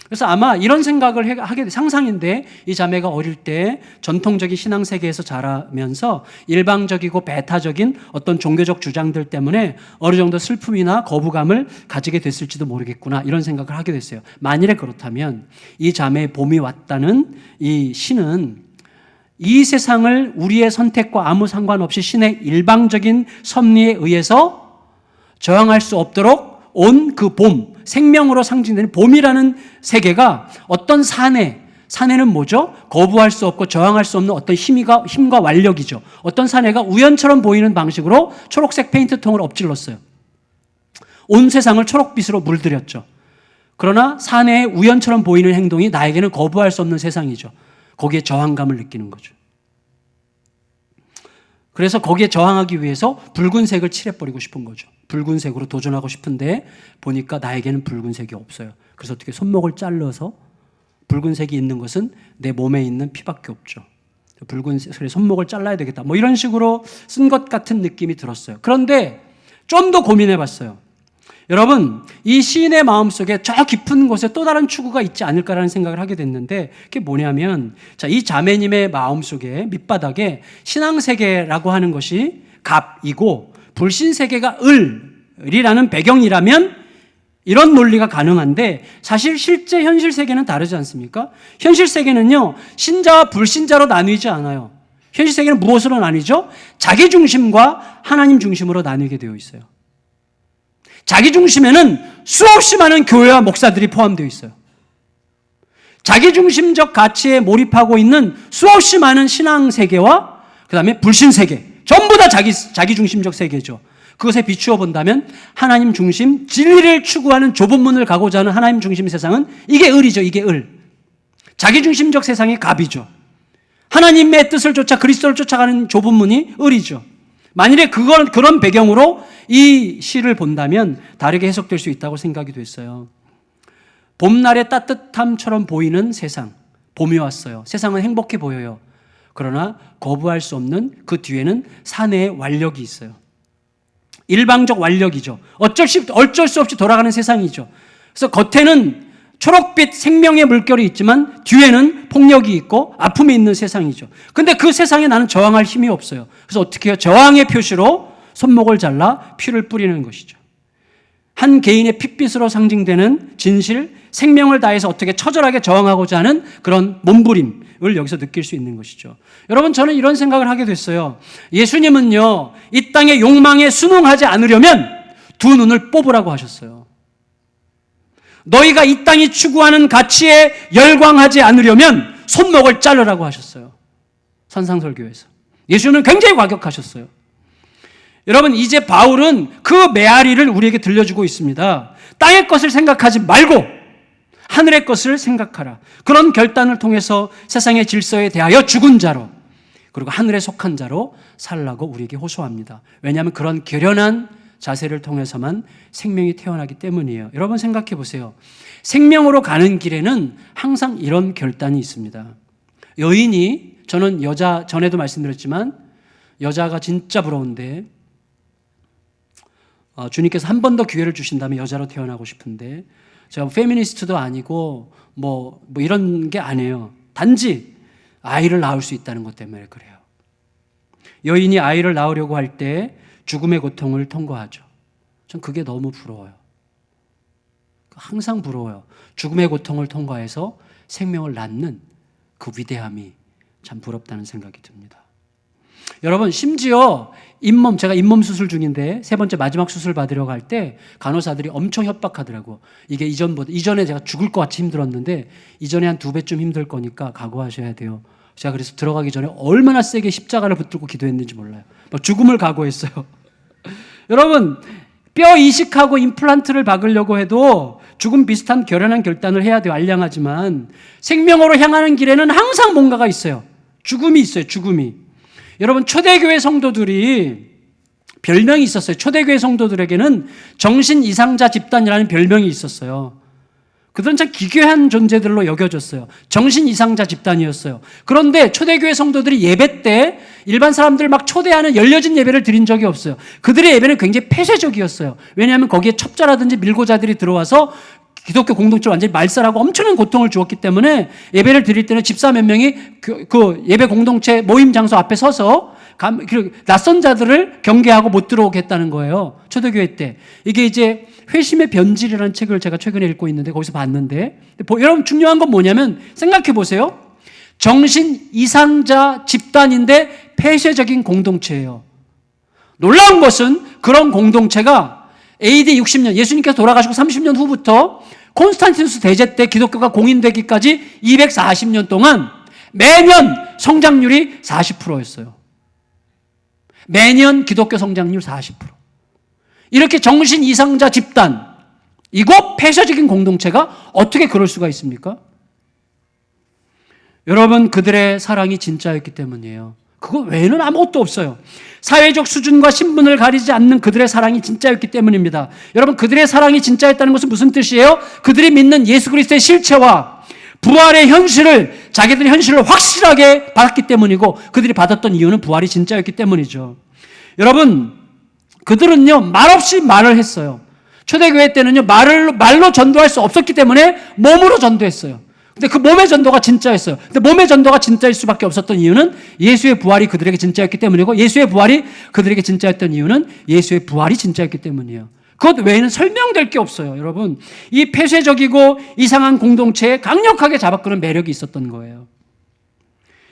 그래서 아마 이런 생각을 하게 상상인데 이 자매가 어릴 때 전통적인 신앙 세계에서 자라면서 일방적이고 배타적인 어떤 종교적 주장들 때문에 어느 정도 슬픔이나 거부감을 가지게 됐을지도 모르겠구나 이런 생각을 하게 됐어요. 만일에 그렇다면 이 자매의 봄이 왔다는 이 시는 이 세상을 우리의 선택과 아무 상관없이 신의 일방적인 섭리에 의해서 저항할 수 없도록 온 그 봄, 생명으로 상징되는 봄이라는 세계가 어떤 사내는 뭐죠? 거부할 수 없고 저항할 수 없는 어떤 힘과 완력이죠. 어떤 사내가 우연처럼 보이는 방식으로 초록색 페인트통을 엎질렀어요. 온 세상을 초록빛으로 물들였죠. 그러나 사내의 우연처럼 보이는 행동이 나에게는 거부할 수 없는 세상이죠. 거기에 저항감을 느끼는 거죠. 그래서 거기에 저항하기 위해서 붉은색을 칠해버리고 싶은 거죠. 붉은색으로 도전하고 싶은데 보니까 나에게는 붉은색이 없어요. 그래서 어떻게 손목을 잘라서 붉은색이 있는 것은 내 몸에 있는 피밖에 없죠. 붉은색, 손목을 잘라야 되겠다. 뭐 이런 식으로 쓴 것 같은 느낌이 들었어요. 그런데 좀 더 고민해 봤어요. 여러분, 이 시인의 마음속에 저 깊은 곳에 또 다른 추구가 있지 않을까라는 생각을 하게 됐는데 그게 뭐냐면 이 자매님의 마음속에 밑바닥에 신앙세계라고 하는 것이 갑이고 불신세계가 을이라는 배경이라면 이런 논리가 가능한데 사실 실제 현실 세계는 다르지 않습니까? 현실 세계는요 신자와 불신자로 나뉘지 않아요. 현실 세계는 무엇으로 나뉘죠? 자기 중심과 하나님 중심으로 나뉘게 되어 있어요. 자기 중심에는 수없이 많은 교회와 목사들이 포함되어 있어요. 자기 중심적 가치에 몰입하고 있는 수없이 많은 신앙 세계와 그 다음에 불신 세계 전부 다 자기 중심적 세계죠. 그것에 비추어 본다면 하나님 중심, 진리를 추구하는 좁은 문을 가고자 하는 하나님 중심 세상은 이게 을이죠. 이게 을. 자기 중심적 세상이 갑이죠. 하나님의 뜻을 쫓아 그리스도를 쫓아가는 좁은 문이 을이죠. 만일에 그런 배경으로 이 시를 본다면 다르게 해석될 수 있다고 생각이 됐어요. 봄날의 따뜻함처럼 보이는 세상. 봄이 왔어요. 세상은 행복해 보여요. 그러나 거부할 수 없는 그 뒤에는 사내의 완력이 있어요. 일방적 완력이죠. 어쩔 수 없이 돌아가는 세상이죠. 그래서 겉에는 초록빛 생명의 물결이 있지만 뒤에는 폭력이 있고 아픔이 있는 세상이죠. 근데 그 세상에 나는 저항할 힘이 없어요. 그래서 어떻게 해요? 저항의 표시로 손목을 잘라 피를 뿌리는 것이죠. 한 개인의 핏빛으로 상징되는 진실, 생명을 다해서 어떻게 처절하게 저항하고자 하는 그런 몸부림을 여기서 느낄 수 있는 것이죠. 여러분, 저는 이런 생각을 하게 됐어요. 예수님은요, 이 땅의 욕망에 순응하지 않으려면 두 눈을 뽑으라고 하셨어요. 너희가 이 땅이 추구하는 가치에 열광하지 않으려면 손목을 자르라고 하셨어요. 산상설교에서. 예수님은 굉장히 과격하셨어요. 여러분, 이제 바울은 그 메아리를 우리에게 들려주고 있습니다. 땅의 것을 생각하지 말고 하늘의 것을 생각하라. 그런 결단을 통해서 세상의 질서에 대하여 죽은 자로, 그리고 하늘에 속한 자로 살라고 우리에게 호소합니다. 왜냐하면 그런 결연한 자세를 통해서만 생명이 태어나기 때문이에요. 여러분 생각해 보세요. 생명으로 가는 길에는 항상 이런 결단이 있습니다. 여인이, 저는 여자, 전에도 말씀드렸지만 여자가 진짜 부러운데 주님께서 한 번 더 기회를 주신다면 여자로 태어나고 싶은데, 제가 페미니스트도 아니고 뭐 이런 게 아니에요. 단지 아이를 낳을 수 있다는 것 때문에 그래요. 여인이 아이를 낳으려고 할 때 죽음의 고통을 통과하죠. 전 그게 너무 부러워요. 항상 부러워요. 죽음의 고통을 통과해서 생명을 낳는 그 위대함이 참 부럽다는 생각이 듭니다. 여러분, 심지어 제가 잇몸 수술 중인데 세 번째 마지막 수술 받으러 갈 때 간호사들이 엄청 협박하더라고. 이게 이전에 제가 죽을 것 같이 힘들었는데 이전에 한 2배쯤 힘들 거니까 각오하셔야 돼요. 제가 그래서 들어가기 전에 얼마나 세게 십자가를 붙들고 기도했는지 몰라요. 막 죽음을 각오했어요. 여러분, 뼈 이식하고 임플란트를 박으려고 해도 죽음 비슷한 결연한 결단을 해야 돼요. 알량하지만 생명으로 향하는 길에는 항상 뭔가가 있어요. 죽음이 있어요. 죽음이. 여러분, 초대교회 성도들이 별명이 있었어요. 초대교회 성도들에게는 정신 이상자 집단이라는 별명이 있었어요. 그들은 참 기괴한 존재들로 여겨졌어요. 정신 이상자 집단이었어요. 그런데 초대교회 성도들이 예배 때 일반 사람들 막 초대하는 열려진 예배를 드린 적이 없어요. 그들의 예배는 굉장히 폐쇄적이었어요. 왜냐하면 거기에 첩자라든지 밀고자들이 들어와서 기독교 공동체를 완전히 말살하고 엄청난 고통을 주었기 때문에 예배를 드릴 때는 집사 몇 명이 그 예배 공동체 모임 장소 앞에 서서 낯선 자들을 경계하고 못 들어오게 했다는 거예요. 초대교회 때. 이게 이제 회심의 변질이라는 책을 제가 최근에 읽고 있는데 거기서 봤는데, 여러분 중요한 건 뭐냐면 생각해 보세요. 정신 이상자 집단인데 폐쇄적인 공동체예요. 놀라운 것은 그런 공동체가 AD 60년, 예수님께서 돌아가시고 30년 후부터 콘스탄티누스 대제 때 기독교가 공인되기까지 240년 동안 매년 성장률이 40%였어요. 매년 기독교 성장률 40%. 이렇게 정신 이상자 집단이고 폐쇄적인 공동체가 어떻게 그럴 수가 있습니까? 여러분, 그들의 사랑이 진짜였기 때문이에요. 그거 외에는 아무것도 없어요. 사회적 수준과 신분을 가리지 않는 그들의 사랑이 진짜였기 때문입니다. 여러분, 그들의 사랑이 진짜였다는 것은 무슨 뜻이에요? 그들이 믿는 예수 그리스도의 실체와 부활의 현실을, 자기들의 현실을 확실하게 받았기 때문이고, 그들이 받았던 이유는 부활이 진짜였기 때문이죠. 여러분, 그들은요 말없이 말을 했어요. 초대교회 때는요 말로 전도할 수 없었기 때문에 몸으로 전도했어요. 근데 그 몸의 전도가 진짜였어요. 근데 몸의 전도가 진짜일 수밖에 없었던 이유는 예수의 부활이 그들에게 진짜였기 때문이고, 예수의 부활이 그들에게 진짜였던 이유는 예수의 부활이 진짜였기 때문이에요. 그것 외에는 설명될 게 없어요. 여러분, 이 폐쇄적이고 이상한 공동체에 강력하게 잡아끄는 매력이 있었던 거예요.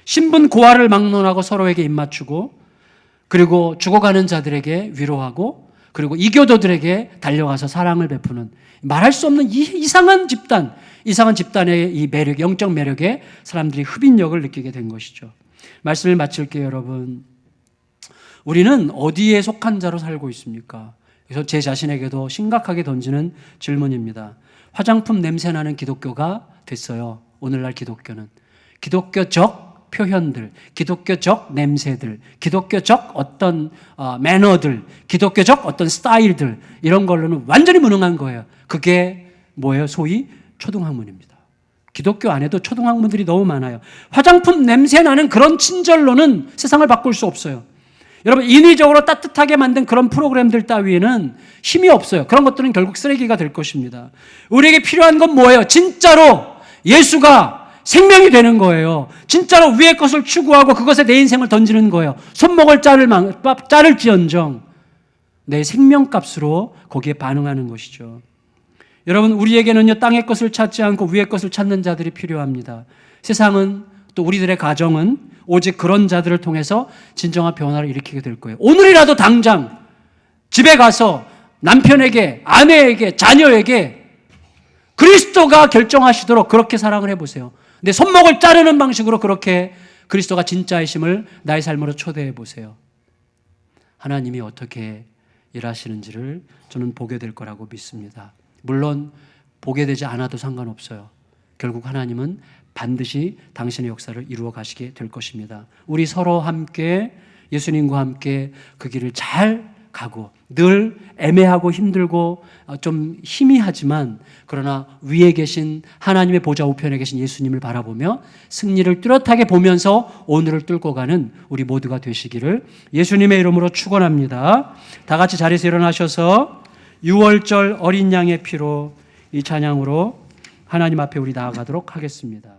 신분 고하를 막론하고 서로에게 입맞추고, 그리고 죽어가는 자들에게 위로하고, 그리고 이교도들에게 달려가서 사랑을 베푸는, 말할 수 없는 이상한 집단의 이 매력, 영적 매력에 사람들이 흡인력을 느끼게 된 것이죠. 말씀을 마칠게요, 여러분. 우리는 어디에 속한 자로 살고 있습니까? 그래서 제 자신에게도 심각하게 던지는 질문입니다. 화장품 냄새나는 기독교가 됐어요. 오늘날 기독교는. 기독교적 표현들, 기독교적 냄새들, 기독교적 어떤 매너들, 기독교적 어떤 스타일들, 이런 걸로는 완전히 무능한 거예요. 그게 뭐예요? 소위 초등학문입니다. 기독교 안에도 초등학문들이 너무 많아요. 화장품 냄새 나는 그런 친절로는 세상을 바꿀 수 없어요. 여러분, 인위적으로 따뜻하게 만든 그런 프로그램들 따위에는 힘이 없어요. 그런 것들은 결국 쓰레기가 될 것입니다. 우리에게 필요한 건 뭐예요? 진짜로 예수가 생명이 되는 거예요. 진짜로 위의 것을 추구하고 그것에 내 인생을 던지는 거예요. 손목을 자를지언정 내 생명값으로 거기에 반응하는 것이죠. 여러분, 우리에게는요 땅의 것을 찾지 않고 위의 것을 찾는 자들이 필요합니다. 세상은, 또 우리들의 가정은 오직 그런 자들을 통해서 진정한 변화를 일으키게 될 거예요. 오늘이라도 당장 집에 가서 남편에게, 아내에게, 자녀에게 그리스도가 결정하시도록 그렇게 사랑을 해보세요. 내 손목을 자르는 방식으로 그렇게 그리스도가 진짜이심을 나의 삶으로 초대해 보세요. 하나님이 어떻게 일하시는지를 저는 보게 될 거라고 믿습니다. 물론 보게 되지 않아도 상관없어요. 결국 하나님은 반드시 당신의 역사를 이루어 가시게 될 것입니다. 우리 서로 함께 예수님과 함께 그 길을 잘 가고, 늘 애매하고 힘들고 좀 희미하지만 그러나 위에 계신 하나님의 보좌 우편에 계신 예수님을 바라보며 승리를 뚜렷하게 보면서 오늘을 뚫고 가는 우리 모두가 되시기를 예수님의 이름으로 축원합니다. 다 같이 자리에서 일어나셔서 6월절 어린 양의 피로 이 찬양으로 하나님 앞에 우리 나아가도록 하겠습니다.